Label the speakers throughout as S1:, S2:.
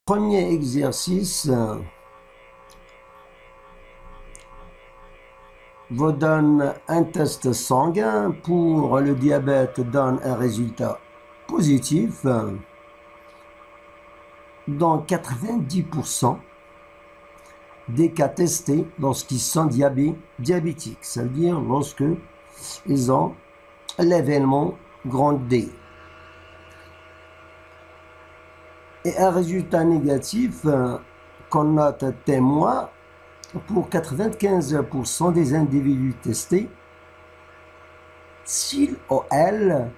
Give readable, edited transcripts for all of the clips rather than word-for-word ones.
S1: Premier exercice vous donne un test sanguin pour le diabète, donne un résultat positif dans 90% des cas testés lorsqu'ils sont diabétiques, ça veut dire lorsque ils ont l'événement grand D. Et un résultat négatif qu'on note témoin pour 95% des individus testés, s'ils ou elles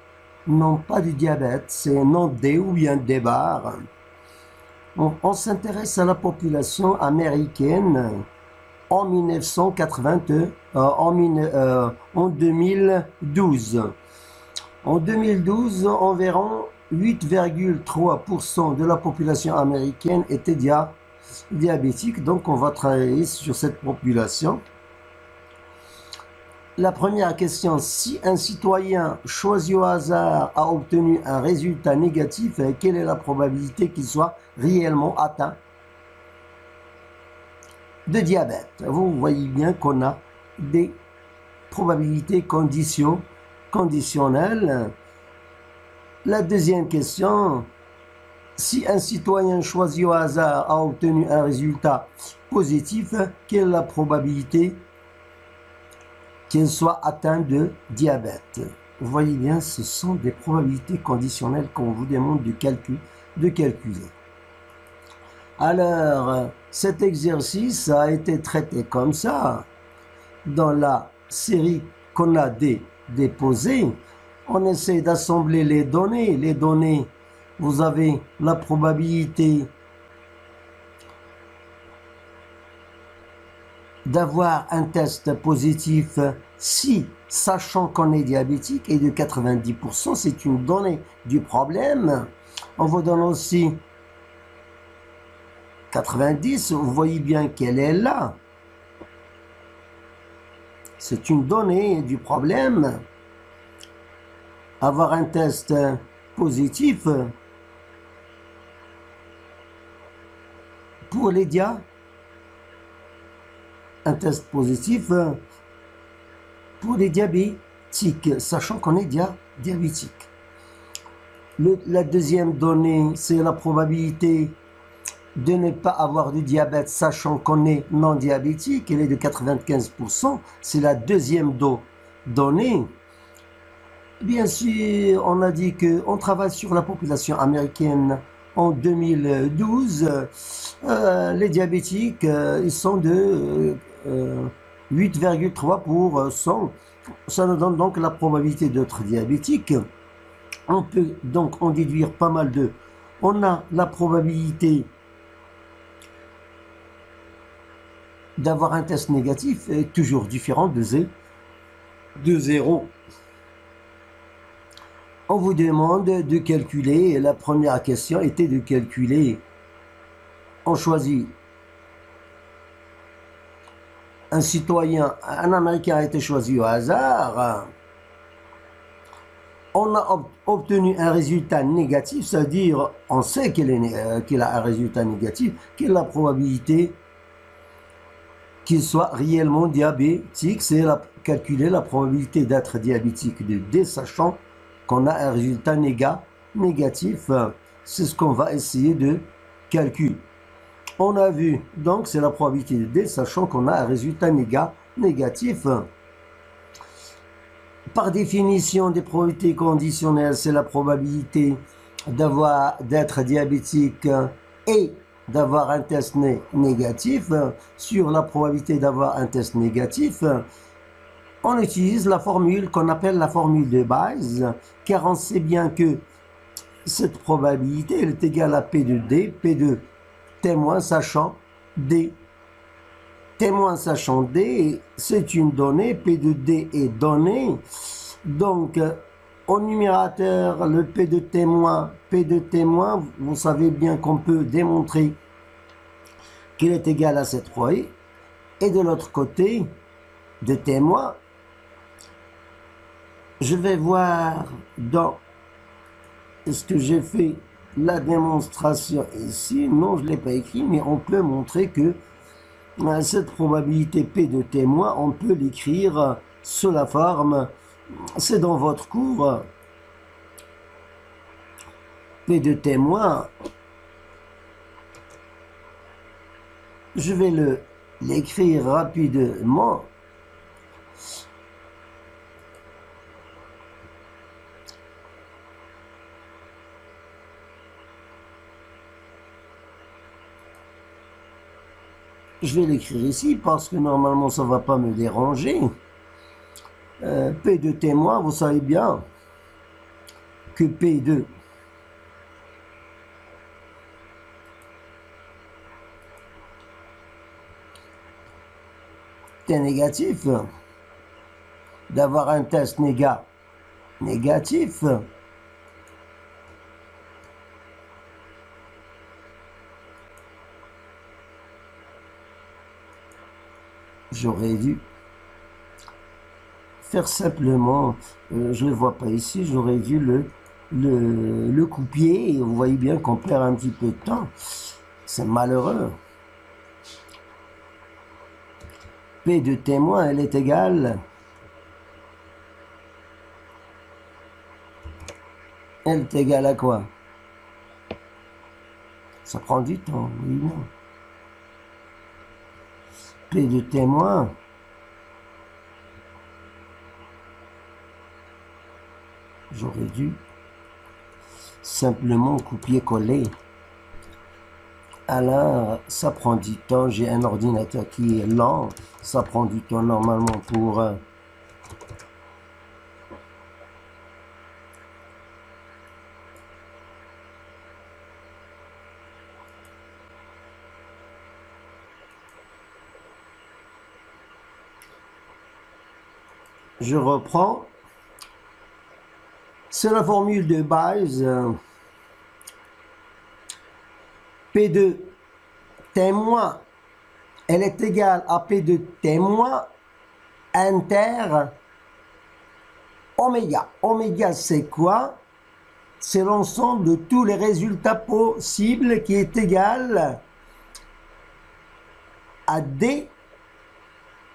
S1: n'ont pas de diabète, c'est non D ou bien D bar. On s'intéresse à la population américaine en 1982, en 2012. En 2012, environ 8,3% de la population américaine était diabétique, donc on va travailler sur cette population. La première question, si un citoyen choisi au hasard a obtenu un résultat négatif, quelle est la probabilité qu'il soit réellement atteint de diabète? Vous voyez bien qu'on a des probabilités conditionnelles. La deuxième question, si un citoyen choisi au hasard a obtenu un résultat positif, quelle est la probabilité qu'il soit atteint de diabète? Vous voyez bien, ce sont des probabilités conditionnelles qu'on vous demande de calculer. Alors, cet exercice a été traité comme ça dans la série qu'on a déposée. On essaie d'assembler les données. Les données, vous avez la probabilité d'avoir un test positif si, sachant qu'on est diabétique, et de 90%, c'est une donnée du problème. On vous donne aussi 90, vous voyez bien qu'elle est là. C'est une donnée du problème. Avoir un test positif pour les un test positif pour les diabétiques, sachant qu'on est diabétique. La deuxième donnée, c'est la probabilité de ne pas avoir de diabète, sachant qu'on est non diabétique, elle est de 95%. C'est la deuxième donnée. Bien sûr, on a dit qu'on travaille sur la population américaine en 2012. Les diabétiques, ils sont de 8,3%. Ça nous donne donc la probabilité d'être diabétique. On peut donc en déduire pas mal de... On a la probabilité d'avoir un test négatif est toujours différent de 0. On vous demande de calculer, et la première question était de calculer. On choisit un citoyen, un Américain a été choisi au hasard. On a obtenu un résultat négatif, c'est-à-dire on sait qu'il a un résultat négatif. Quelle est la probabilité qu'il soit réellement diabétique? C'est calculer la probabilité d'être diabétique de D, sachant qu'on a un résultat négatif. C'est ce qu'on va essayer de calculer. On a vu, donc c'est la probabilité de D, sachant qu'on a un résultat négatif. Par définition, des probabilités conditionnelles, c'est la probabilité d'être diabétique et d'avoir un test négatif. Sur la probabilité d'avoir un test négatif, on utilise la formule qu'on appelle la formule de base, car on sait bien que cette probabilité elle est égale à P de D, P de témoin sachant D. Témoin sachant D, c'est une donnée, P de D est donnée. Donc, au numérateur, le P de témoin, vous savez bien qu'on peut démontrer qu'il est égal à cette probabilité. Et de l'autre côté, de témoin, je vais voir dans ce que j'ai fait la démonstration ici, non, je ne l'ai pas écrit, mais on peut montrer que cette probabilité P de témoin, on peut l'écrire sous la forme, c'est dans votre cours, P de témoin, je vais l'écrire rapidement. Je vais l'écrire ici parce que normalement ça ne va pas me déranger. P de témoin, vous savez bien que P2 est négatif, d'avoir un test négatif, j'aurais dû faire simplement, je ne le vois pas ici, j'aurais dû le copier, et vous voyez bien qu'on perd un petit peu de temps, c'est malheureux. P de témoin, elle est égale, à quoi? Ça prend du temps, oui, non. P de témoin, j'aurais dû simplement copier-coller. Alors, ça prend du temps. J'ai un ordinateur qui est lent. Ça prend du temps normalement pour... Je reprends. C'est la formule de base. P de témoin, elle est égale à P de témoin inter oméga. Oméga, c'est quoi? C'est l'ensemble de tous les résultats possibles qui est égal à D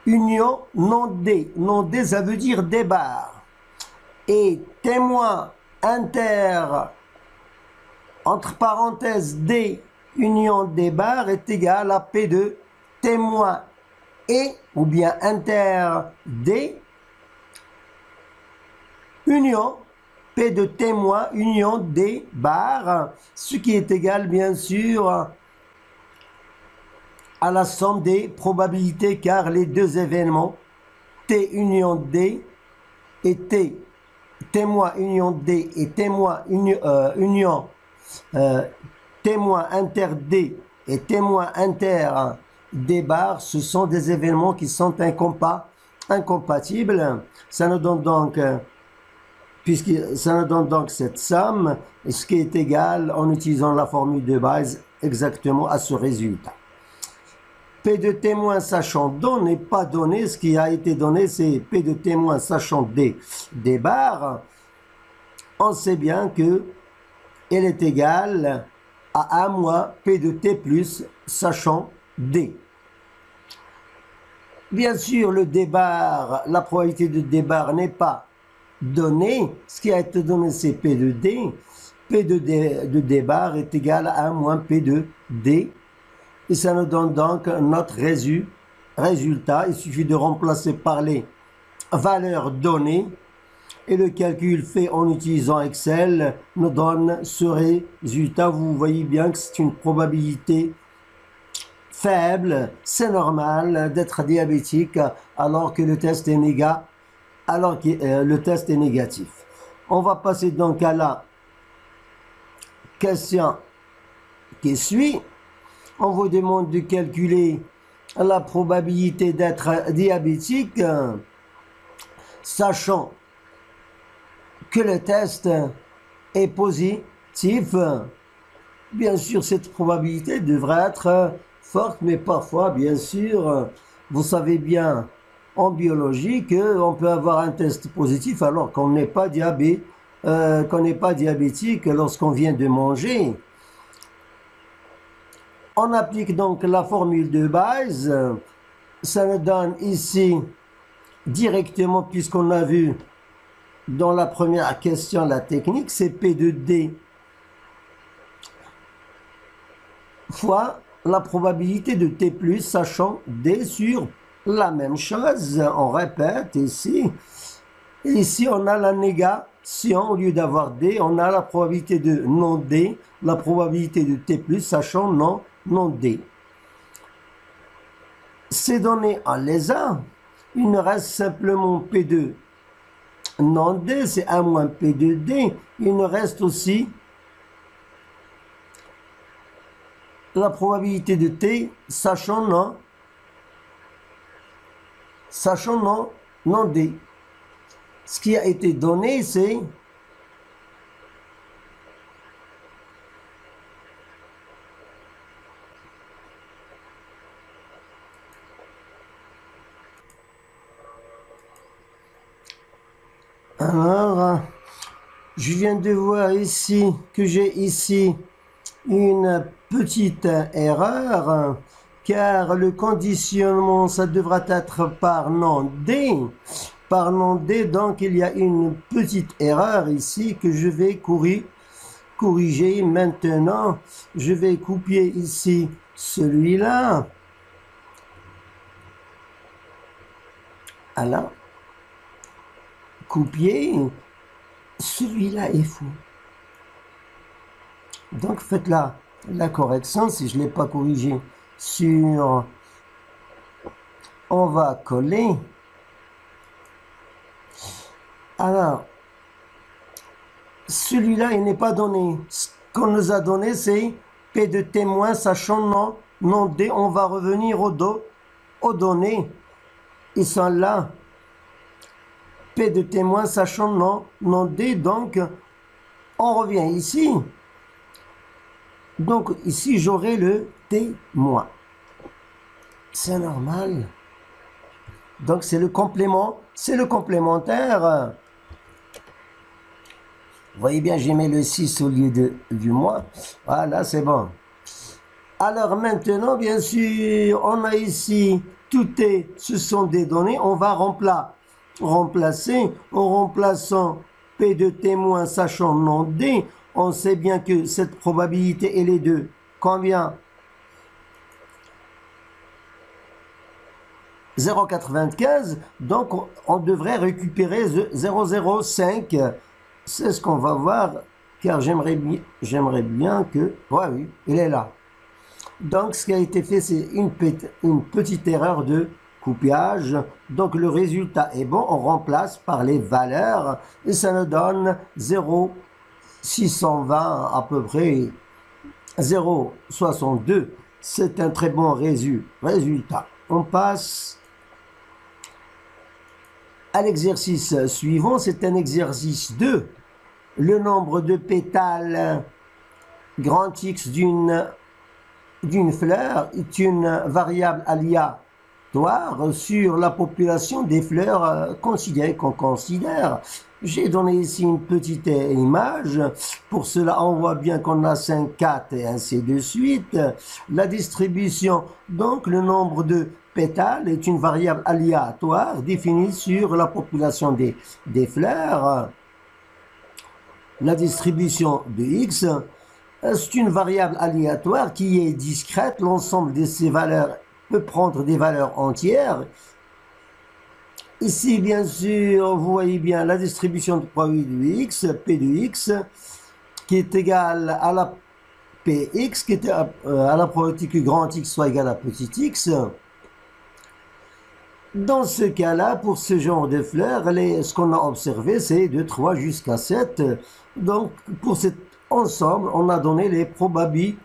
S1: union non D. Non D, ça veut dire D bar. Et témoin inter, entre parenthèses, D union D bar est égal à P de témoin et, ou bien inter D, union P de témoin union D bar, ce qui est égal bien sûr à la somme des probabilités, car les deux événements T union D et T témoin union D et témoin union témoin inter D et témoin inter D bar, ce sont des événements qui sont incompatibles. Ça nous donne donc cette somme, ce qui est égal, en utilisant la formule de base, exactement à ce résultat. P de témoin sachant donné n'est pas donné. Ce qui a été donné, c'est P de témoin sachant D bar. On sait bien que elle est égale à 1 moins P de T plus sachant D. Bien sûr, le D bar, la probabilité de D bar n'est pas donnée. Ce qui a été donné, c'est P de D. P de D bar est égal à 1 moins P de D. Et ça nous donne donc notre résultat. Il suffit de remplacer par les valeurs données. Et le calcul fait en utilisant Excel nous donne ce résultat. Vous voyez bien que c'est une probabilité faible. C'est normal d'être diabétique alors que le test est négatif. On va passer donc à la question qui suit. On vous demande de calculer la probabilité d'être diabétique, sachant que le test est positif. Bien sûr, cette probabilité devrait être forte, mais parfois, bien sûr, vous savez bien en biologie qu'on peut avoir un test positif alors qu'on n'est pas diabétique. qu'on n'est pas diabétique lorsqu'on vient de manger. On applique donc la formule de base. Ça nous donne ici directement, puisqu'on a vu dans la première question la technique, c'est P de D fois la probabilité de T plus, sachant D sur la même chose. On répète ici. Ici, on a la négation. Au lieu d'avoir D, on a la probabilité de non D, la probabilité de T plus, sachant non D. Ces données, on les a. Il nous reste simplement P de non D, c'est 1 moins P de D. Il nous reste aussi la probabilité de T, sachant non D. Ce qui a été donné, c'est alors, je viens de voir ici que j'ai ici une petite erreur, car le conditionnement, ça devra être par non D. Par non D, donc il y a une petite erreur ici que je vais corriger maintenant. Je vais copier ici celui-là. Alors, copier, celui-là est faux. Donc faites la correction si je ne l'ai pas corrigé sur... On va coller. Alors, celui-là, il n'est pas donné. Ce qu'on nous a donné, c'est P de témoin, sachant non D. On va revenir aux données. Ils sont là. P de témoin, sachant non D. Donc, on revient ici. Donc, ici, j'aurai le témoin. C'est normal. Donc, c'est le complément. C'est le complémentaire. Vous voyez bien, j'ai mis le 6 au lieu du moins. Voilà, c'est bon. Alors maintenant, bien sûr, on a ici, ce sont des données. On va remplacer. En remplaçant P de témoin, sachant non D, on sait bien que cette probabilité, elle est de combien? 0,95. Donc, on devrait récupérer 0,05. C'est ce qu'on va voir, car j'aimerais bien que... Ouais, oui, il est là. Donc, ce qui a été fait, c'est une petite erreur de coupage. Donc, le résultat est bon. On remplace par les valeurs et ça nous donne 0,620 à peu près, 0,62. C'est un très bon résultat. On passe à l'exercice suivant. C'est un exercice 2. Le nombre de pétales grand X d'une fleur est une variable aléatoire sur la population des fleurs qu'on considère. J'ai donné ici une petite image. Pour cela, on voit bien qu'on a 5, 4 et ainsi de suite. La distribution, donc le nombre de pétales est une variable aléatoire définie sur la population des fleurs. La distribution de X, c'est une variable aléatoire qui est discrète. L'ensemble de ces valeurs peut prendre des valeurs entières. Ici, bien sûr, vous voyez bien la distribution de probabilité de X, P de X, qui est égale à la Px, qui est à la probabilité que grand X soit égal à petit x. Dans ce cas-là, pour ce genre de fleurs, ce qu'on a observé, c'est de 3 jusqu'à 7. Donc, pour cet ensemble, on a donné les probabilités.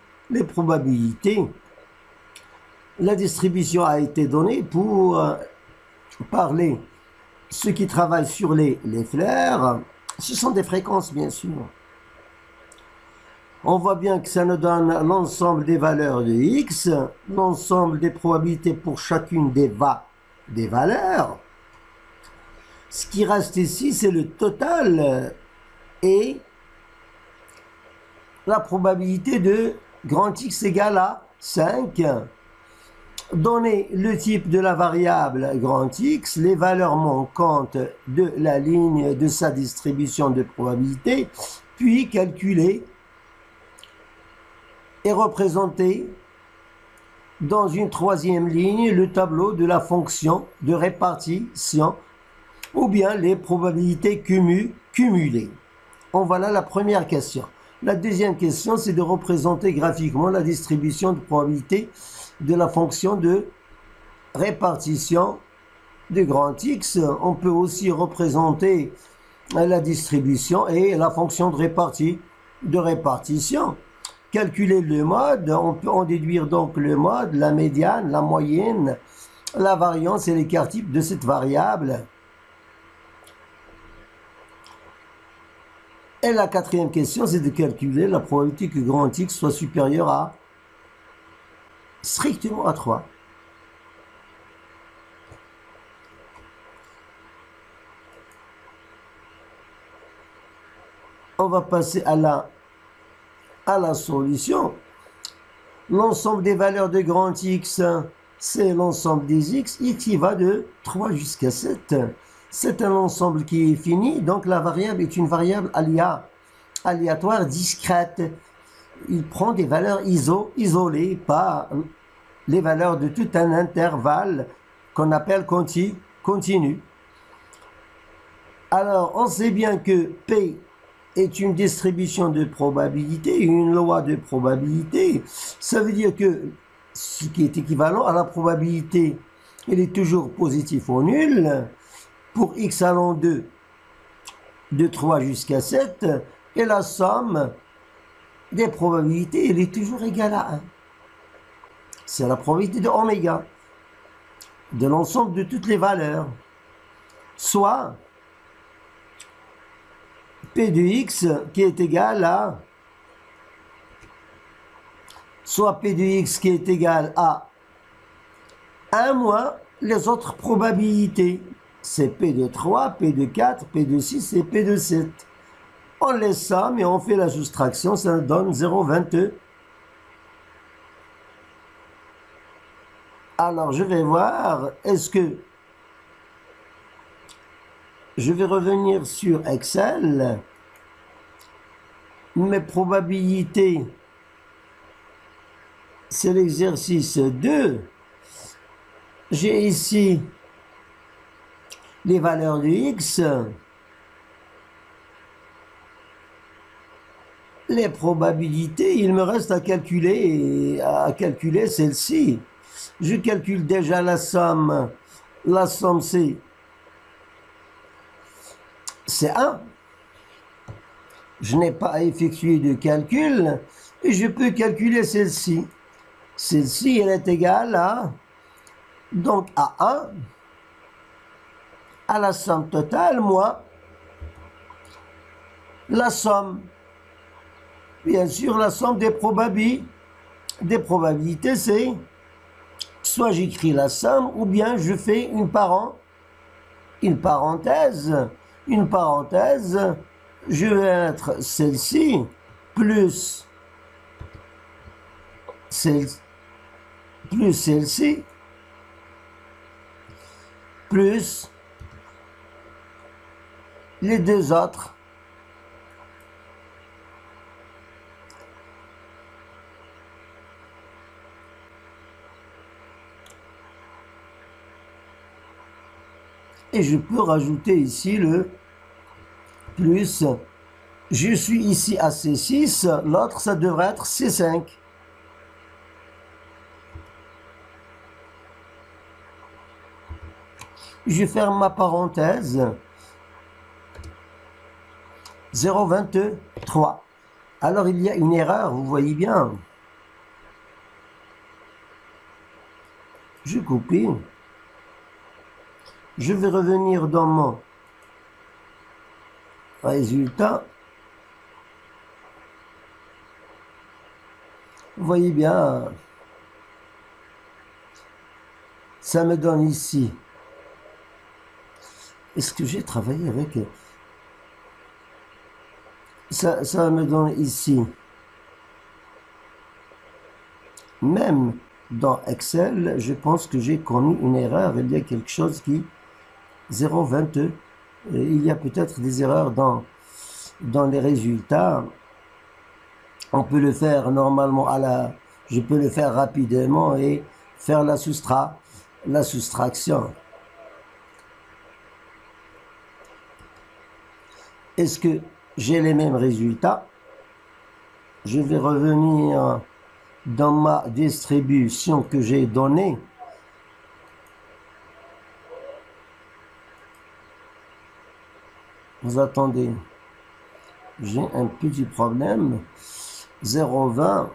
S1: La distribution a été donnée pour parler. Ceux qui travaillent sur les fleurs, ce sont des fréquences, bien sûr. On voit bien que ça nous donne l'ensemble des valeurs de X, l'ensemble des probabilités pour chacune des valeurs. Ce qui reste ici, c'est le total et la probabilité de grand X égale à 5. Donner le type de la variable grand X, les valeurs manquantes de la ligne de sa distribution de probabilité, puis calculer et représenter dans une troisième ligne le tableau de la fonction de répartition ou bien les probabilités cumulées. En voilà la première question. La deuxième question, c'est de représenter graphiquement la distribution de probabilité de la fonction de répartition de grand X. On peut aussi représenter la distribution et la fonction de répartition. Calculer le mode, on peut en déduire donc le mode, la médiane, la moyenne, la variance et l'écart type de cette variable. Et la quatrième question, c'est de calculer la probabilité que grand X soit supérieur à strictement à 3. On va passer à la solution. L'ensemble des valeurs de grand X, c'est l'ensemble des X. X qui va de 3 jusqu'à 7. C'est un ensemble qui est fini, donc la variable est une variable aléatoire discrète. Il prend des valeurs isolées, pas les valeurs de tout un intervalle qu'on appelle continu. Alors, on sait bien que P est une distribution de probabilité, une loi de probabilité. Ça veut dire que ce qui est équivalent à la probabilité, elle est toujours positif ou nul. Pour x allant de 3 jusqu'à 7, et la somme des probabilités, elle est toujours égale à 1. C'est la probabilité de oméga, de l'ensemble de toutes les valeurs. Soit P de x qui est égal à qui est égal à 1 moins les autres probabilités. C'est P de 3, P de 4, P de 6 et P de 7. On les somme et on fait la soustraction, ça donne 0,22. Alors, je vais voir, est-ce que je vais revenir sur Excel. Mes probabilités, c'est l'exercice 2. J'ai ici les valeurs de x, les probabilités, il me reste à calculer celle-ci. Je calcule déjà la somme c'est 1. Je n'ai pas à effectuer de calcul et je peux calculer celle-ci. Celle-ci, elle est égale à 1, à la somme totale, moins la somme. Bien sûr, la somme des probabilités, c'est soit j'écris la somme ou bien je fais une parenthèse. Je vais mettre celle-ci plus celle-ci plus les deux autres. Et je peux rajouter ici le plus. Je suis ici à C6, l'autre ça devrait être C5. Je ferme ma parenthèse. 0,23. Alors il y a une erreur, vous voyez bien. Je copie. Je vais revenir dans mon résultat. Vous voyez bien, ça me donne ici. Est-ce que j'ai travaillé avec ça me donne ici, même dans Excel, je pense que j'ai commis une erreur. Il y a quelque chose qui 0,22. Il y a peut-être des erreurs dans les résultats. On peut le faire normalement je peux le faire rapidement et faire la soustraction. Est-ce que j'ai les mêmes résultats? Je vais revenir dans ma distribution que j'ai donnée. Vous attendez, j'ai un petit problème. 0,20.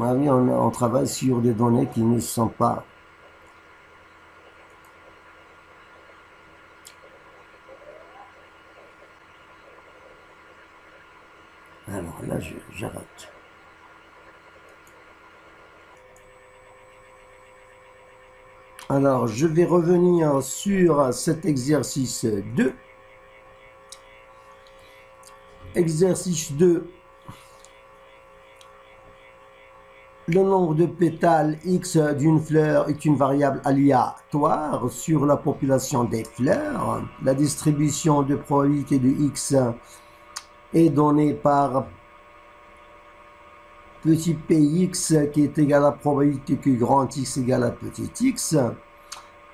S1: Ah oui, on travaille sur des données qui ne sont pas. Alors là, j'arrête. Alors, je vais revenir sur cet exercice 2. Exercice 2. Le nombre de pétales X d'une fleur est une variable aléatoire sur la population des fleurs. La distribution de probabilité de X est donnée par petit px qui est égal à la probabilité que grand X égale à petit x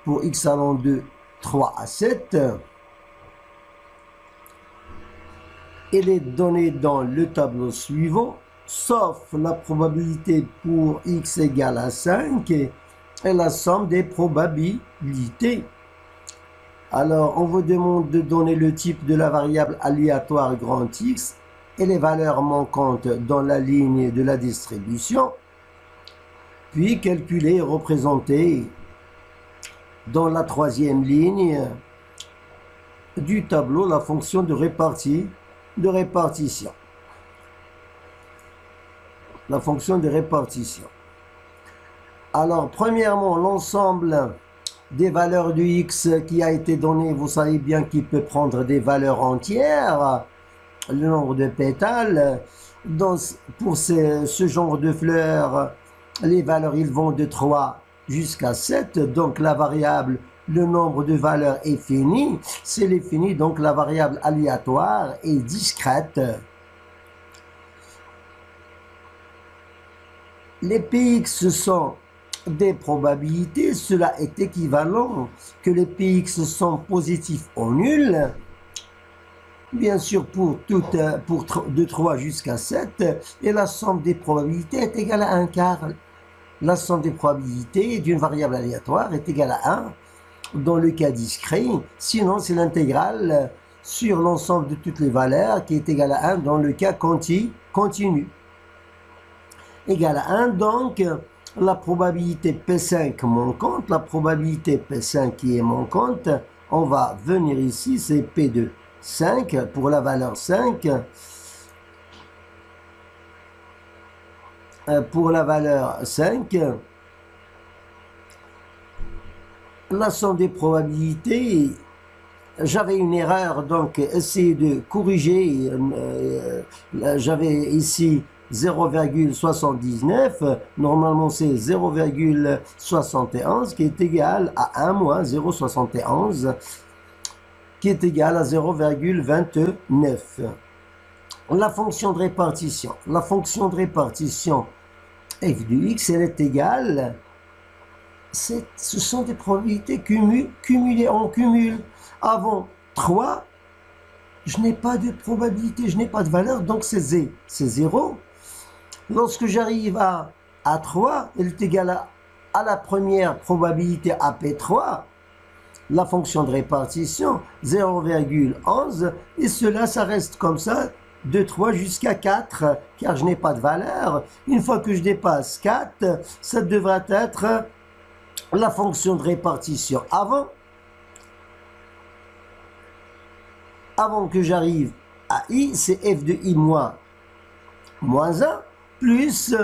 S1: pour x allant de 3 à 7. Elle est donnée dans le tableau suivant, sauf la probabilité pour x égale à 5 et la somme des probabilités. Alors, on vous demande de donner le type de la variable aléatoire grand X et les valeurs manquantes dans la ligne de la distribution, puis calculer et représenter dans la troisième ligne du tableau la fonction de répartition. La fonction de répartition. Alors, premièrement, l'ensemble des valeurs de x qui a été donné, vous savez bien qu'il peut prendre des valeurs entières, le nombre de pétales. Pour ce genre de fleurs, les valeurs ils vont de 3 jusqu'à 7, donc la variable, le nombre de valeurs est fini, c'est l'infini, donc la variable aléatoire est discrète. Les px sont des probabilités, cela est équivalent que les px sont positifs ou nuls. Bien sûr, de 3 jusqu'à 7, et la somme des probabilités est égale à 1 quart. La somme des probabilités d'une variable aléatoire est égale à 1 dans le cas discret, sinon c'est l'intégrale sur l'ensemble de toutes les valeurs qui est égale à 1 dans le cas continu. Égale à 1, donc la probabilité P5 manquante, la probabilité P5 qui est manquante, on va venir ici, c'est P de 5 pour la valeur 5. Pour la valeur 5, la somme des probabilités, j'avais une erreur, donc essayez de corriger. J'avais ici 0,79, normalement c'est 0,71 qui est égal à 1 moins 0,71 qui est égal à 0,29. La fonction de répartition. La fonction de répartition f de x, elle est égale. Ce sont des probabilités cumulées. On cumule. Avant 3, je n'ai pas de probabilité, je n'ai pas de valeur, donc c'est 0. Lorsque j'arrive à 3, elle est égale à la première probabilité AP3, la fonction de répartition, 0,11, et cela, ça reste comme ça, de 3 jusqu'à 4, car je n'ai pas de valeur. Une fois que je dépasse 4, ça devrait être la fonction de répartition. Avant que j'arrive à i, c'est f de i moins 1, plus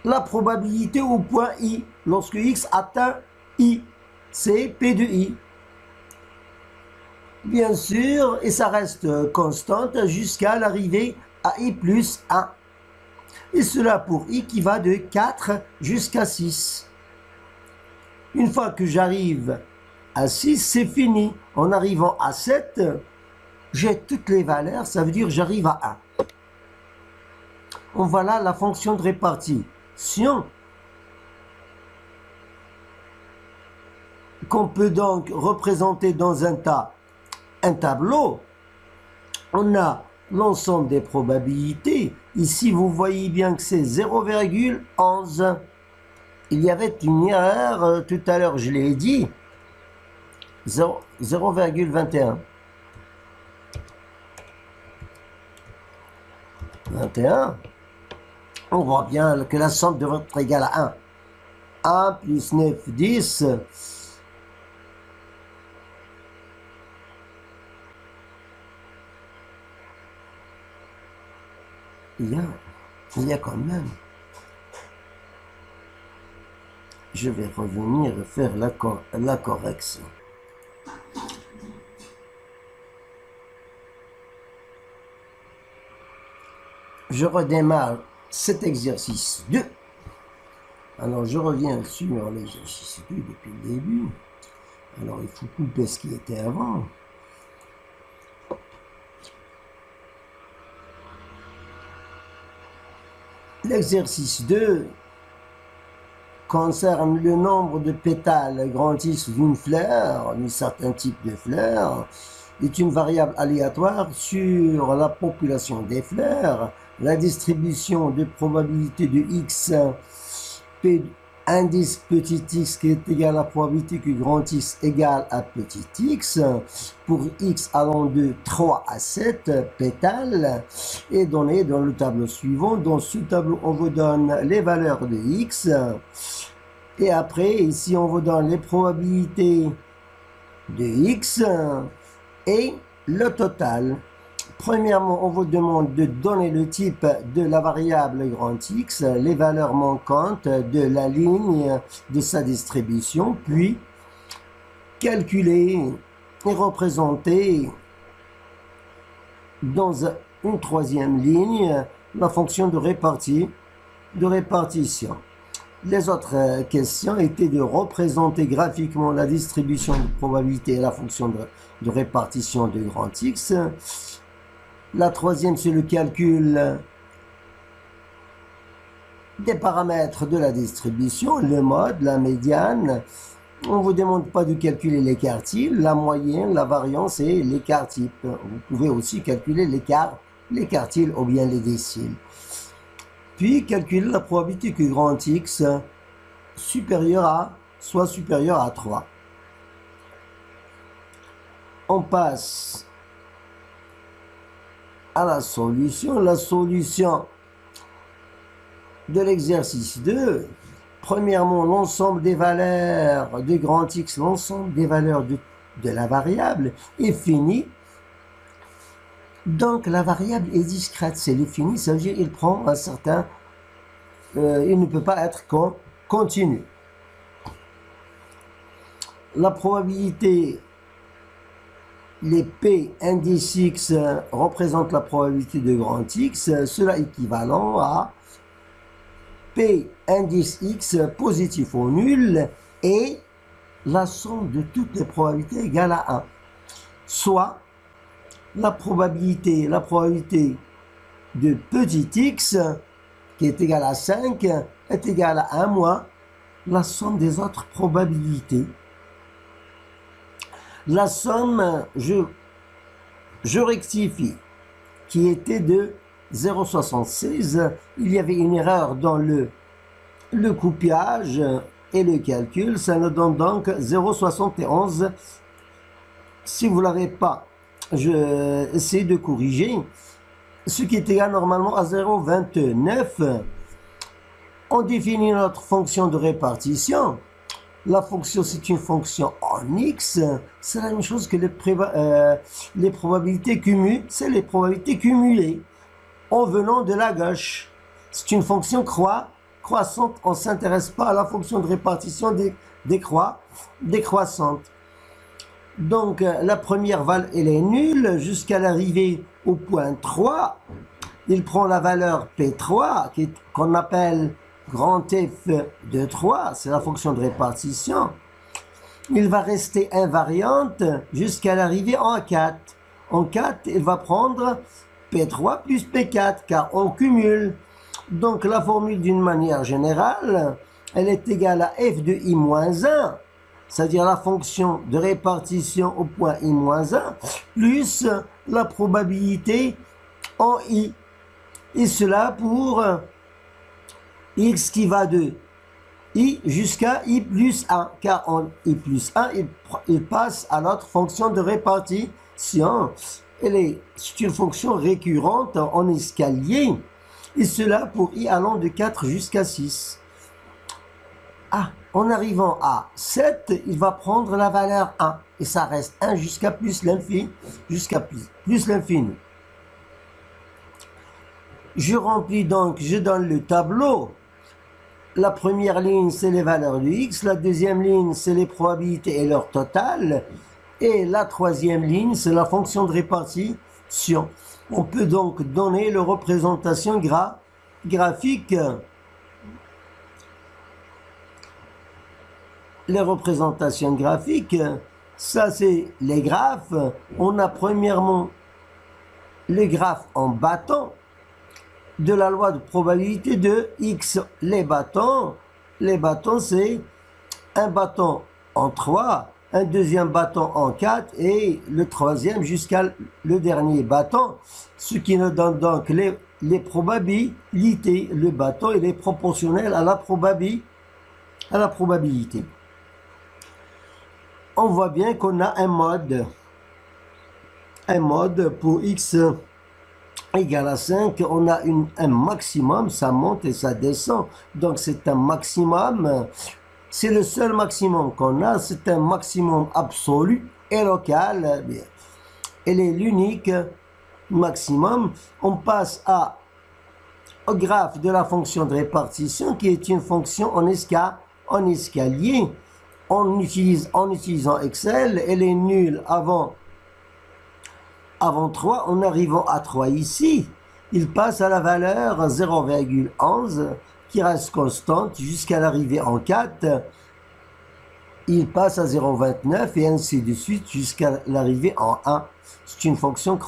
S1: la probabilité au point I, lorsque X atteint I, c'est P de I. Bien sûr, et ça reste constante jusqu'à l'arrivée à I plus 1. Et cela pour I qui va de 4 jusqu'à 6. Une fois que j'arrive à 6, c'est fini. En arrivant à 7, j'ai toutes les valeurs, ça veut dire j'arrive à 1. On voilà la fonction de répartition qu'on peut donc représenter dans un tableau. On a l'ensemble des probabilités. Ici, vous voyez bien que c'est 0,11. Il y avait une erreur tout à l'heure, je l'ai dit. 0,21. 21. On voit bien que la somme devrait être égale à 1. 1 plus 9, 10. Il y a quand même. Je vais revenir et faire la correction. Je redémarre cet exercice 2. Alors, je reviens sur l'exercice 2 depuis le début. Alors, il faut couper ce qui était avant. L'exercice 2 concerne le nombre de pétales grand X d'une fleur, d'un certain type de fleur, est une variable aléatoire sur la population des fleurs, la distribution de probabilité de X, P, indice petit x qui est égal à la probabilité que grand X égale à petit x, pour X allant de 3 à 7 pétales, est donné dans le tableau suivant. Dans ce tableau, on vous donne les valeurs de X, et après, ici, on vous donne les probabilités de X et le total. Premièrement, on vous demande de donner le type de la variable grand X, les valeurs manquantes de la ligne de sa distribution, puis calculer et représenter dans une troisième ligne la fonction de répartition. Les autres questions étaient de représenter graphiquement la distribution de probabilité et la fonction de répartition de grand X. La troisième, c'est le calcul des paramètres de la distribution, le mode, la médiane. On ne vous demande pas de calculer les quartiles, la moyenne, la variance et l'écart type. Vous pouvez aussi calculer les quartiles ou bien les déciles. Puis calculer la probabilité que grand X soit supérieur à 3. On passe à la solution. La solution de l'exercice 2, premièrement, l'ensemble des valeurs de grand X, l'ensemble des valeurs de la variable est fini. Donc la variable est discrète, c'est l'infini, ça veut dire qu'il prend un certain... il ne peut pas être continu. La probabilité, les P indice X représentent la probabilité de grand X, cela équivalent à P indice X positif ou nul et la somme de toutes les probabilités égale à 1. Soit la probabilité de petit x qui est égale à 5 est égale à 1 moins la somme des autres probabilités. La somme, je rectifie, qui était de 0,76. Il y avait une erreur dans le coupage et le calcul. Ça nous donne donc 0,71. Si vous ne l'avez pas, je essaie de corriger. Ce qui est égal normalement à 0,29. On définit notre fonction de répartition. La fonction, c'est une fonction en x. C'est la même chose que les probabilités cumulées. C'est les probabilités cumulées en venant de la gauche. C'est une fonction croissante, on ne s'intéresse pas à la fonction de répartition décroissante. Donc, la première valeur, elle est nulle jusqu'à l'arrivée au point 3. Il prend la valeur P3, qu'on appelle grand F de 3, c'est la fonction de répartition. Il va rester invariante jusqu'à l'arrivée en 4. En 4, il va prendre P3 plus P4, car on cumule. Donc, la formule d'une manière générale, elle est égale à F de I-1, c'est-à-dire la fonction de répartition au point I-1, plus la probabilité en I. Et cela pour x qui va de I jusqu'à I plus 1, car en I plus 1, il passe à notre fonction de répartition. C'est une fonction récurrente en escalier, et cela pour I allant de 4 jusqu'à 6. En arrivant à 7, il va prendre la valeur 1, et ça reste 1 jusqu'à plus l'infini, Je remplis donc, je donne le tableau. La première ligne, c'est les valeurs de x. La deuxième ligne, c'est les probabilités et leur total. Et la troisième ligne, c'est la fonction de répartition. On peut donc donner les représentations graphiques. Les représentations graphiques, ça c'est les graphes. On a premièrement les graphes en bâton de la loi de probabilité de x. Les bâtons c'est un bâton en 3, un deuxième bâton en 4 et le troisième jusqu'à le dernier bâton, ce qui nous donne donc les probabilités. Le bâton il est proportionnel à la probabilité. On voit bien qu'on a un mode pour x égale à 5, on a un maximum, ça monte et ça descend, donc c'est un maximum, c'est le seul maximum qu'on a, c'est un maximum absolu et local, elle est l'unique maximum. On passe au graphe de la fonction de répartition qui est une fonction en escalier. En utilisant Excel, elle est nulle avant 3, en arrivant à 3 ici, il passe à la valeur 0,11 qui reste constante jusqu'à l'arrivée en 4. Il passe à 0,29 et ainsi de suite jusqu'à l'arrivée en 1. C'est une fonction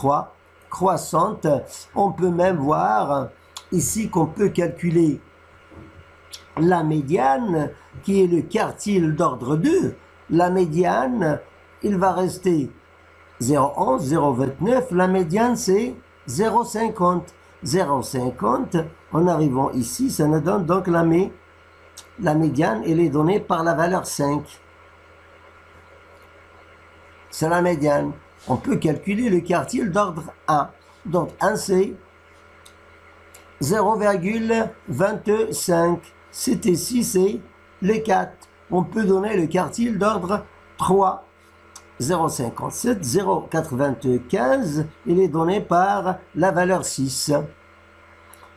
S1: croissante. On peut même voir ici qu'on peut calculer la médiane qui est le quartile d'ordre 2. La médiane, il va rester 0,11, 0,29, la médiane c'est 0,50. 0,50, en arrivant ici, ça nous donne donc la médiane, elle est donnée par la valeur 5. C'est la médiane. On peut calculer le quartile d'ordre 1. Donc 1 c'est 0,25. C'était ici, c'est le 4. On peut donner le quartile d'ordre 3. 0,57, 0,95, il est donné par la valeur 6.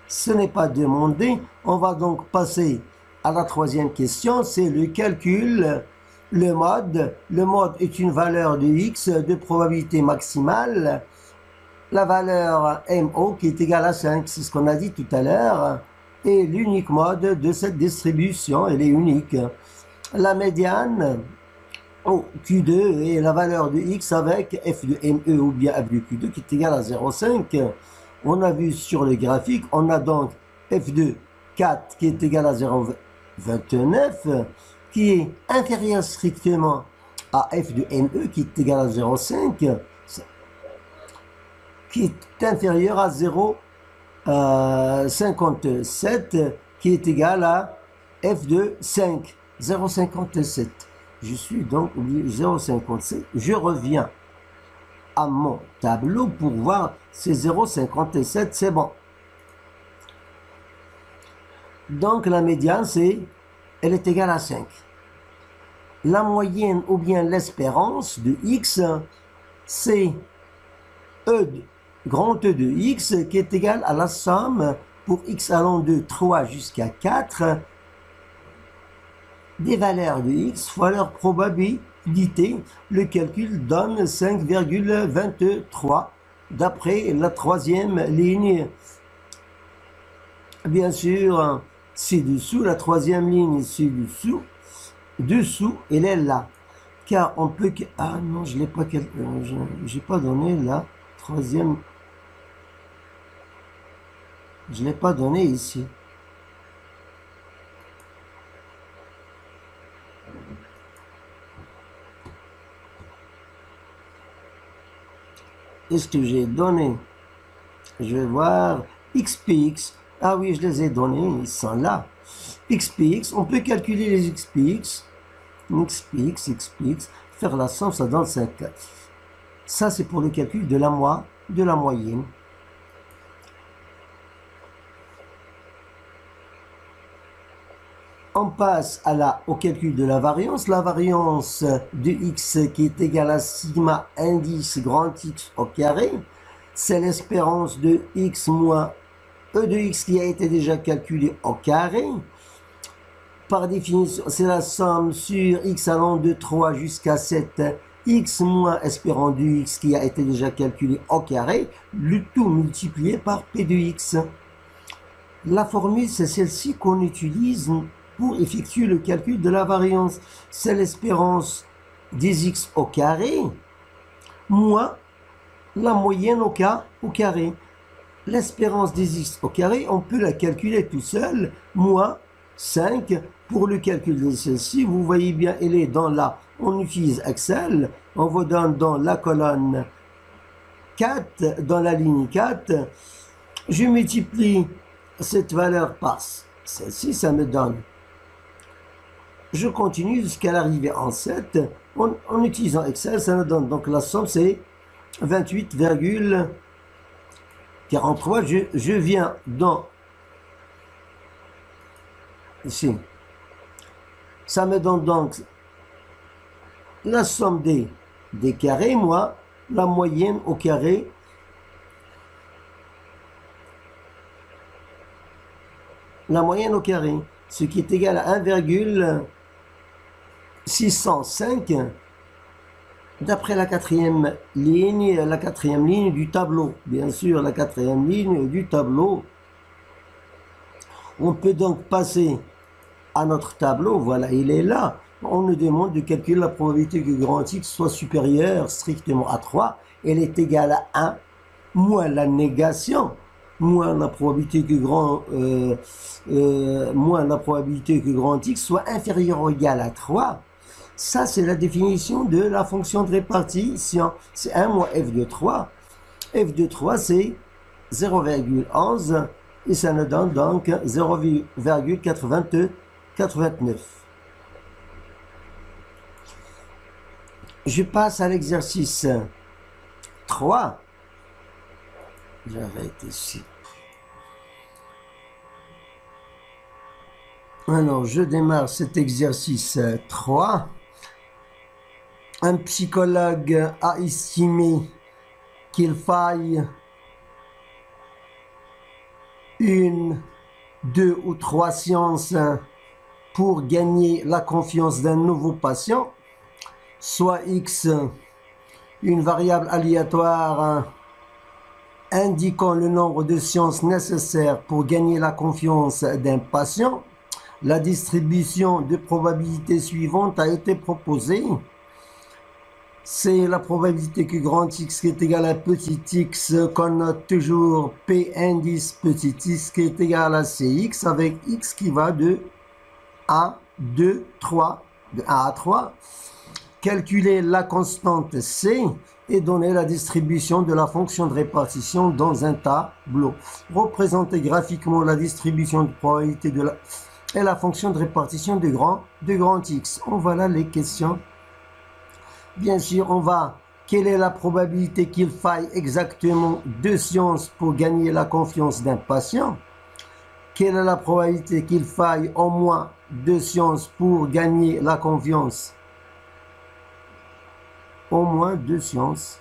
S1: Ce n'est pas demandé. On va donc passer à la troisième question, c'est le calcul, le mode. Le mode est une valeur de x de probabilité maximale. La valeur MO qui est égale à 5, c'est ce qu'on a dit tout à l'heure, est l'unique mode de cette distribution, elle est unique. La médiane Q2 et la valeur de x avec f de ME ou bien f de Q2 qui est égal à 0,5. On a vu sur le graphique, on a donc f de 4 qui est égal à 0,29 qui est inférieur strictement à f de ME qui est égal à 0,5 qui est inférieur à 0,57 qui est égal à f de 5, 0,57. Je suis donc oublié 0,57. Je reviens à mon tableau pour voir ces 0,57, c'est bon. Donc la médiane, elle est égale à 5. La moyenne ou bien l'espérance de x, c'est grand E de x qui est égal à la somme pour x allant de 3 jusqu'à 4 des valeurs de x fois leur probabilité. Le calcul donne 5,23 d'après la troisième ligne. Bien sûr, ci-dessous, la troisième ligne ci-dessous, dessous, elle est là. Car on peut... Ah non, je l'ai pas... j'ai pas donné la troisième... Je l'ai pas donné ici. Est-ce que j'ai donné? Je vais voir. XPX. Ah oui, je les ai donnés. Ils sont là. XPX. On peut calculer les XPX. XPX. Faire la somme, ça donne 5. Ça, c'est pour le calcul de la moyenne. On passe au calcul de la variance. La variance de x qui est égale à sigma indice grand X au carré, c'est l'espérance de x moins e de x qui a été déjà calculé au carré. Par définition, c'est la somme sur x allant de 3 jusqu'à 7, x moins espérant de x qui a été déjà calculé au carré, le tout multiplié par p de x. La formule, c'est celle-ci qu'on utilise pour effectuer le calcul de la variance. C'est l'espérance des x au carré moins la moyenne au carré. L'espérance des x au carré, on peut la calculer tout seul, moins 5 pour le calcul de celle-ci. Vous voyez bien, elle est dans la... On utilise Excel, on vous donne dans la colonne 4, dans la ligne 4, je multiplie cette valeur par celle-ci, ça me donne. Je continue jusqu'à l'arrivée en 7. En utilisant Excel, ça me donne donc la somme, c'est 28,43. Je viens dans... Ici. Ça me donne donc la somme des carrés, moins la moyenne au carré. La moyenne au carré, ce qui est égal à 1,605 d'après la quatrième ligne du tableau. Bien sûr, la quatrième ligne du tableau. On peut donc passer à notre tableau. Voilà, il est là. On nous demande de calculer la probabilité que grand X soit supérieur strictement à 3. Elle est égale à 1 moins la négation, moins la probabilité que grand X soit inférieur ou égal à 3. Ça, c'est la définition de la fonction de répartition. C'est 1 moins f de 3. F de 3, c'est 0,11 et ça nous donne donc 0,89. Je passe à l'exercice 3. J'arrête ici. Alors, je démarre cet exercice 3. Un psychologue a estimé qu'il faille 1, 2 ou 3 séances pour gagner la confiance d'un nouveau patient, soit X, une variable aléatoire indiquant le nombre de séances nécessaires pour gagner la confiance d'un patient. La distribution de probabilités suivante a été proposée. C'est la probabilité que grand X qui est égal à petit x, qu'on note toujours P indice petit x qui est égal à Cx avec x qui va de 1, 2, 3, de 1 à 3. Calculer la constante C et donner la distribution de la fonction de répartition dans un tableau. Représenter graphiquement la distribution de probabilité et la fonction de répartition de grand X. On voit là les questions. Bien sûr, on va... Quelle est la probabilité qu'il faille exactement 2 séances pour gagner la confiance d'un patient? Quelle est la probabilité qu'il faille au moins 2 séances pour gagner la confiance? Au moins 2 séances.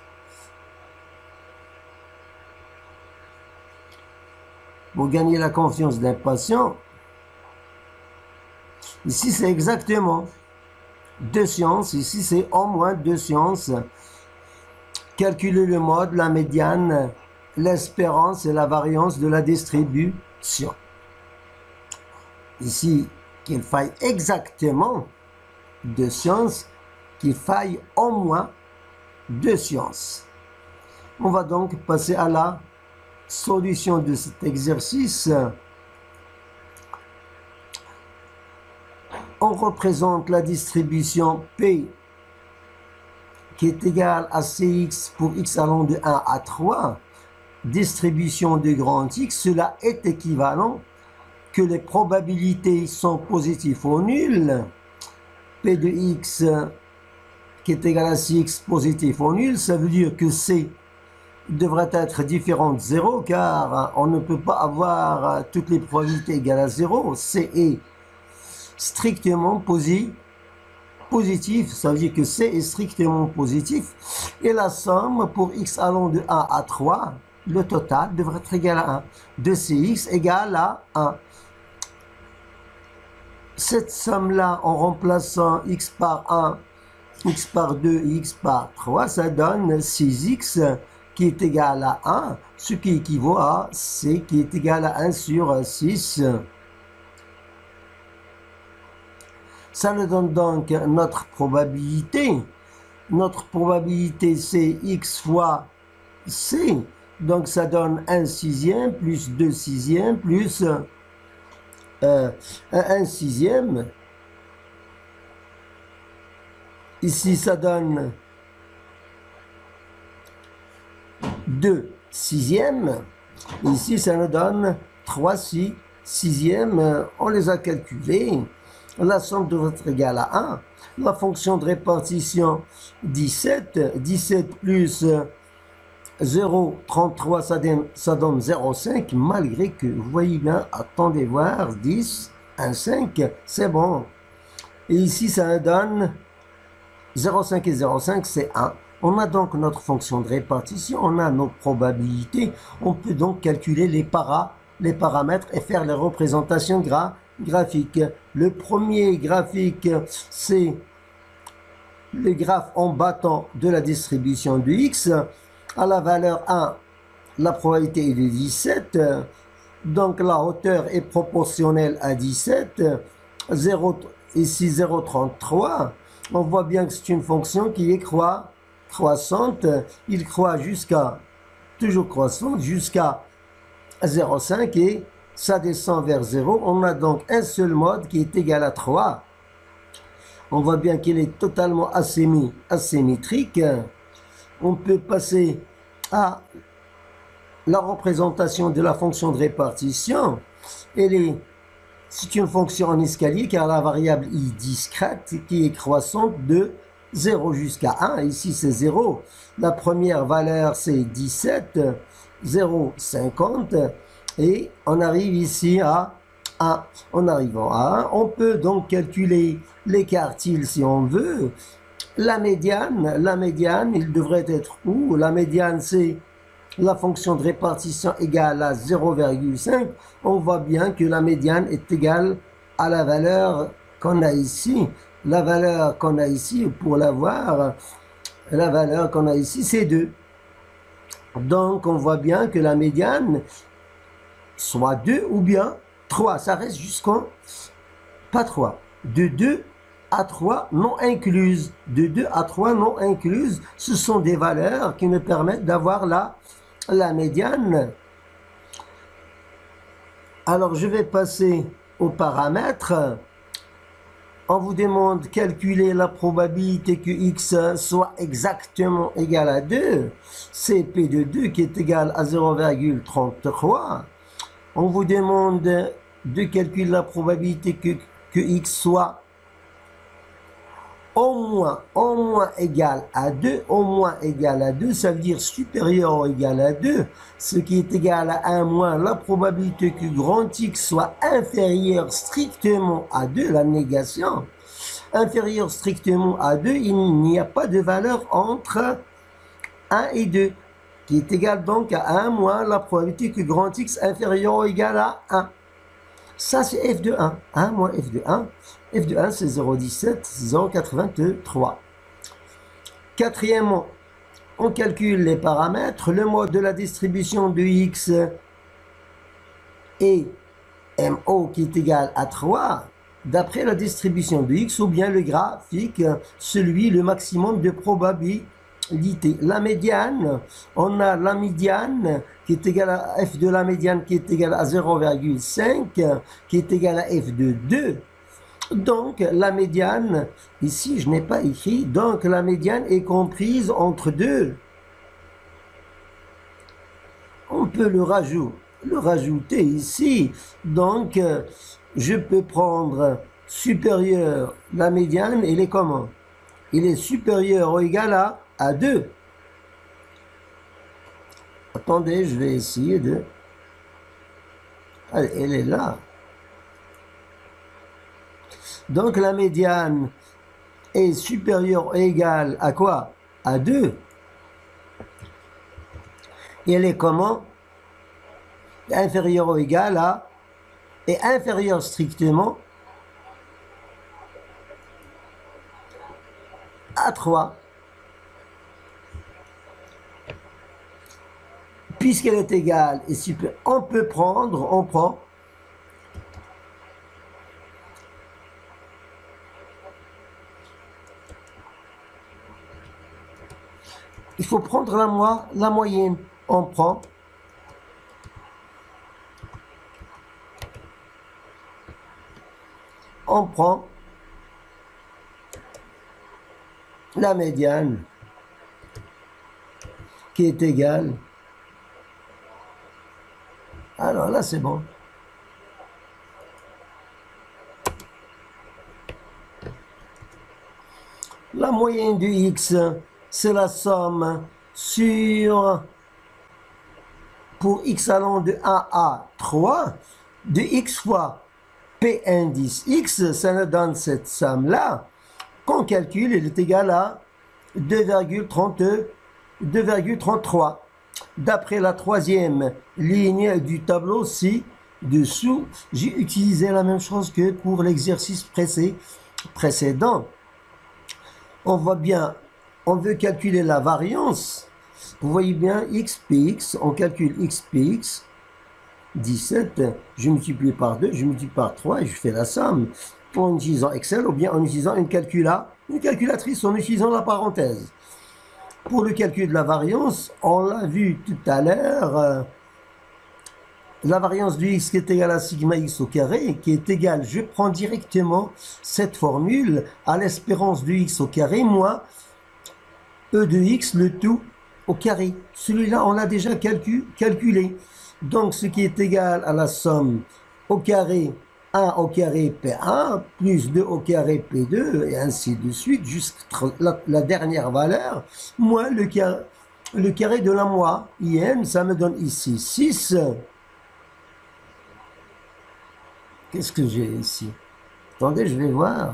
S1: pour gagner la confiance d'un patient. Ici, c'est exactement 2 séances. Ici, c'est au moins 2 séances. Calculer le mode, la médiane, l'espérance et la variance de la distribution. Ici, qu'il faille exactement 2 séances, qu'il faille au moins 2 séances. On va donc passer à la solution de cet exercice. On représente la distribution P qui est égale à Cx pour x allant de 1 à 3, distribution de grand X. Cela est équivalent que les probabilités sont positives ou nulles. P de x qui est égal à Cx positif ou nul, ça veut dire que C devrait être différent de 0, car on ne peut pas avoir toutes les probabilités égales à 0. C est strictement positif, ça veut dire que C est strictement positif. Et la somme pour x allant de 1 à 3, le total devrait être égal à 1. De Cx égale à 1. Cette somme-là, en remplaçant x par 1, x par 2 et x par 3, ça donne 6x qui est égal à 1, ce qui équivaut à C qui est égal à 1 sur 6. Ça nous donne donc notre probabilité. Notre probabilité, c'est x fois C. Donc ça donne 1 sixième plus 2 sixièmes plus 1 sixième. Ici, ça donne 2 sixièmes. Ici, ça nous donne 3 sixièmes. On les a calculés. La somme devrait être égale à 1. La fonction de répartition 17. 17 plus 0,33, ça donne 0,5, malgré que, vous voyez bien, attendez voir, 10, 1, 5, c'est bon. Et ici, ça donne 0,5 et 0,5, c'est 1. On a donc notre fonction de répartition, on a nos probabilités, on peut donc calculer les paramètres et faire les représentations graphiques. Le premier graphique, c'est le graphe en battant de la distribution de x. À la valeur 1, la probabilité est de 17, donc la hauteur est proportionnelle à 17, 0, ici 0,33. On voit bien que c'est une fonction qui est croissante, il croît toujours croissante, jusqu'à 0,5 et ça descend vers 0. On a donc un seul mode qui est égal à 3. On voit bien qu'il est totalement asymétrique. On peut passer à la représentation de la fonction de répartition. C'est une fonction en escalier car la variable i discrète qui est croissante de 0 jusqu'à 1. Ici, c'est 0. La première valeur, c'est 17, 0,50. Et on arrive ici à 1. En arrivant à 1, on peut donc calculer les quartiles si on veut. La médiane, il devrait être où? La médiane, c'est la fonction de répartition égale à 0,5. On voit bien que la médiane est égale à la valeur qu'on a ici. La valeur qu'on a ici, pour l'avoir, la valeur qu'on a ici, c'est 2. Donc, on voit bien que la médiane, soit 2 ou bien 3. Ça reste jusqu'en pas 3. De 2 à 3 non incluses. De 2 à 3 non incluses, ce sont des valeurs qui nous permettent d'avoir la médiane. Alors, je vais passer aux paramètres. On vous demande de calculer la probabilité que x soit exactement égal à 2. C'est P de 2 qui est égal à 0,33. On vous demande de calculer la probabilité que x soit au moins égal à 2, au moins égal à 2, ça veut dire supérieur ou égal à 2, ce qui est égal à 1 moins la probabilité que grand X soit inférieur strictement à 2, la négation. Inférieur strictement à 2, il n'y a pas de valeur entre 1 et 2. qui est égal donc à 1 moins la probabilité que grand X inférieur ou égal à 1. Ça, c'est f de 1. 1 moins f de 1. F de 1, c'est 0,17, 0,83. Quatrièmement, on calcule les paramètres. Le mode de la distribution de X est MO qui est égal à 3 d'après la distribution de X ou bien le graphique, celui le maximum de probabilité. La médiane, on a la médiane qui est égale à f de la médiane qui est égale à 0,5 qui est égale à f de 2. Donc la médiane, ici je n'ai pas écrit, donc la médiane est comprise entre deux. On peut le rajouter ici. Donc je peux prendre supérieur, la médiane, il est comment? Il est supérieur ou égal à 2. Attendez, je vais essayer de... Allez, elle est là. Donc la médiane est supérieure ou égale à quoi? À 2. Et elle est comment? Inférieure ou égale à... Et inférieure strictement à 3. Puisqu'elle est égale et supérieure, on prend il faut prendre la moyenne. On prend la médiane qui est égale. Alors là, c'est bon. La moyenne du X, c'est la somme pour X allant de 1 à 3, de X fois P indice X, ça nous donne cette somme-là, qu'on calcule, elle est égale à 2,33. D'après la troisième ligne du tableau ci-dessous, j'ai utilisé la même chose que pour l'exercice précédent. On voit bien, on veut calculer la variance. Vous voyez bien, xpx, on calcule xpx, 17, je multiplie par 2, je multiplie par 3 et je fais la somme en utilisant Excel ou bien en utilisant une calculatrice en utilisant la parenthèse. Pour le calcul de la variance, on l'a vu tout à l'heure, la variance du x qui est égale à sigma x au carré, qui est égale, je prends directement cette formule, à l'espérance du x au carré moins e de x, le tout au carré. Celui-là, on l'a déjà calculé. Donc, ce qui est égal à la somme au carré 1 au carré P1 plus 2 au carré P2 et ainsi de suite jusqu'à la dernière valeur, moins le carré de la moyenne, ça me donne ici 6. Qu'est-ce que j'ai ici? Attendez, je vais voir.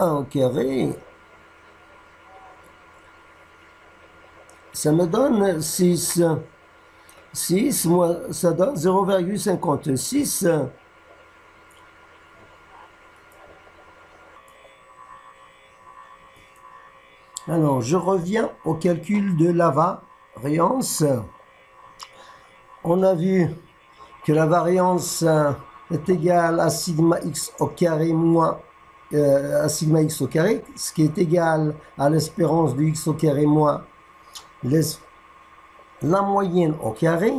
S1: Un au carré, ça me donne 6. 6, moi, ça donne 0,56. Alors, je reviens au calcul de la variance. On a vu que la variance est égale à sigma x au carré moins à sigma x au carré, ce qui est égal à l'espérance de x au carré moins la moyenne au carré.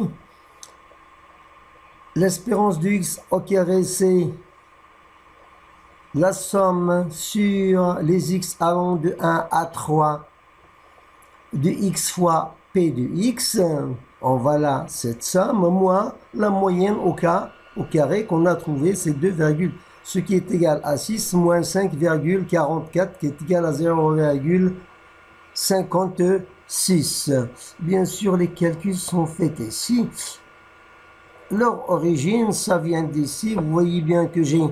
S1: L'espérance de x au carré, c'est la somme sur les x allant de 1 à 3 de x fois p de x. On va là cette somme, moins la moyenne au carré qu'on a trouvé, c'est 2, ce qui est égal à 6 moins 5,44 qui est égal à 0,56. Bien sûr, les calculs sont faits ici. Leur origine, ça vient d'ici. Vous voyez bien que j'ai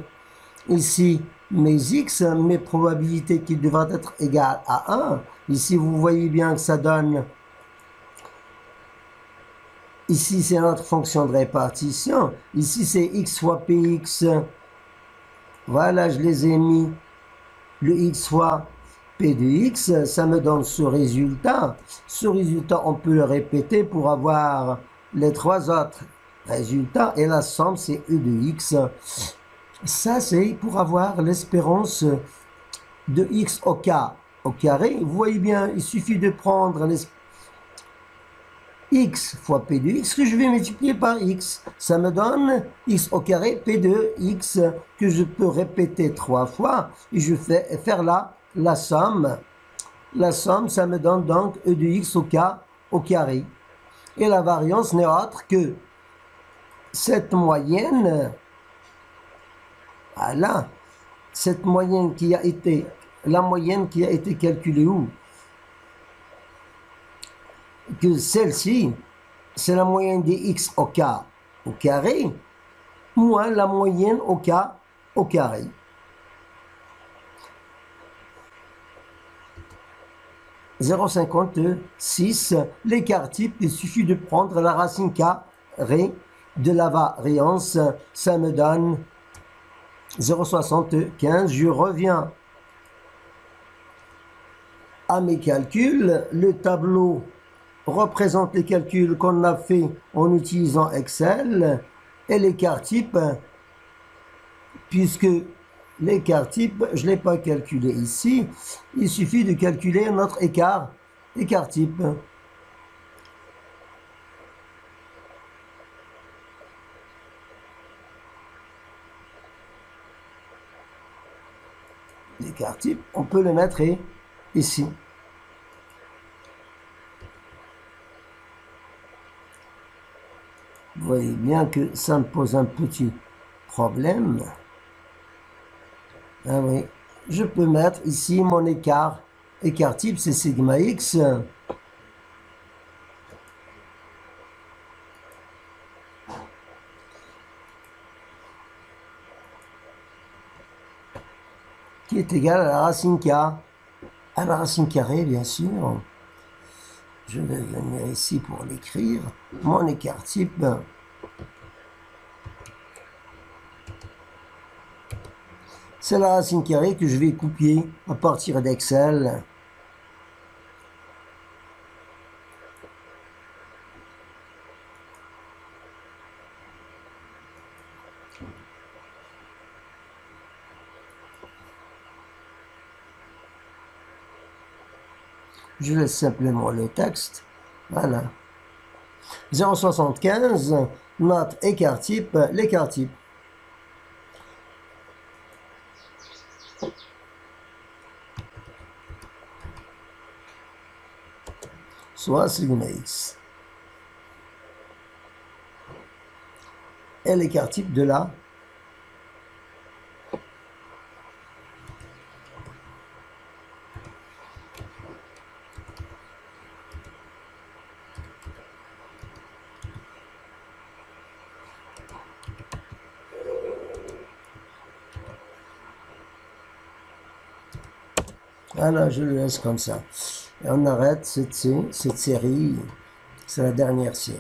S1: ici mes x, mes probabilités qui devraient être égales à 1. Ici, vous voyez bien que ça donne... Ici, c'est notre fonction de répartition. Ici, c'est x fois px. Voilà, je les ai mis. Le x fois p de x, ça me donne ce résultat. Ce résultat, on peut le répéter pour avoir les trois autres résultats. Et la somme, c'est e de x. Ça, c'est pour avoir l'espérance de x au carré. Vous voyez bien, il suffit de prendre x fois p de x que je vais multiplier par x. Ça me donne x au carré p de x que je peux répéter 3 fois. Et je vais faire là la somme. La somme, ça me donne donc e de x au carré. Et la variance n'est autre que cette moyenne. Voilà. Cette moyenne qui a été... La moyenne qui a été calculée où? Que celle-ci, c'est la moyenne des x au carré, moins la moyenne au carré. « 0,56, l'écart type, il suffit de prendre la racine carrée de la variance, ça me donne 0,75. Je reviens à mes calculs. Le tableau représente les calculs qu'on a fait en utilisant Excel et l'écart type, puisque l'écart type, je ne l'ai pas calculé ici, il suffit de calculer notre écart type. L'écart type, on peut le mettre ici. Vous voyez bien que ça me pose un petit problème. Ah oui, je peux mettre ici mon écart type, c'est sigma x. Qui est égal à la racine à la racine carrée, bien sûr. Je vais venir ici pour l'écrire. Mon écart type, c'est la racine carrée que je vais copier à partir d'Excel. Je laisse simplement le texte. Voilà. 0,75, notre écart type, l'écart type. Soit sigma x. Et l'écart type de là. Voilà, je le laisse comme ça. Et on arrête cette série. C'est la dernière série.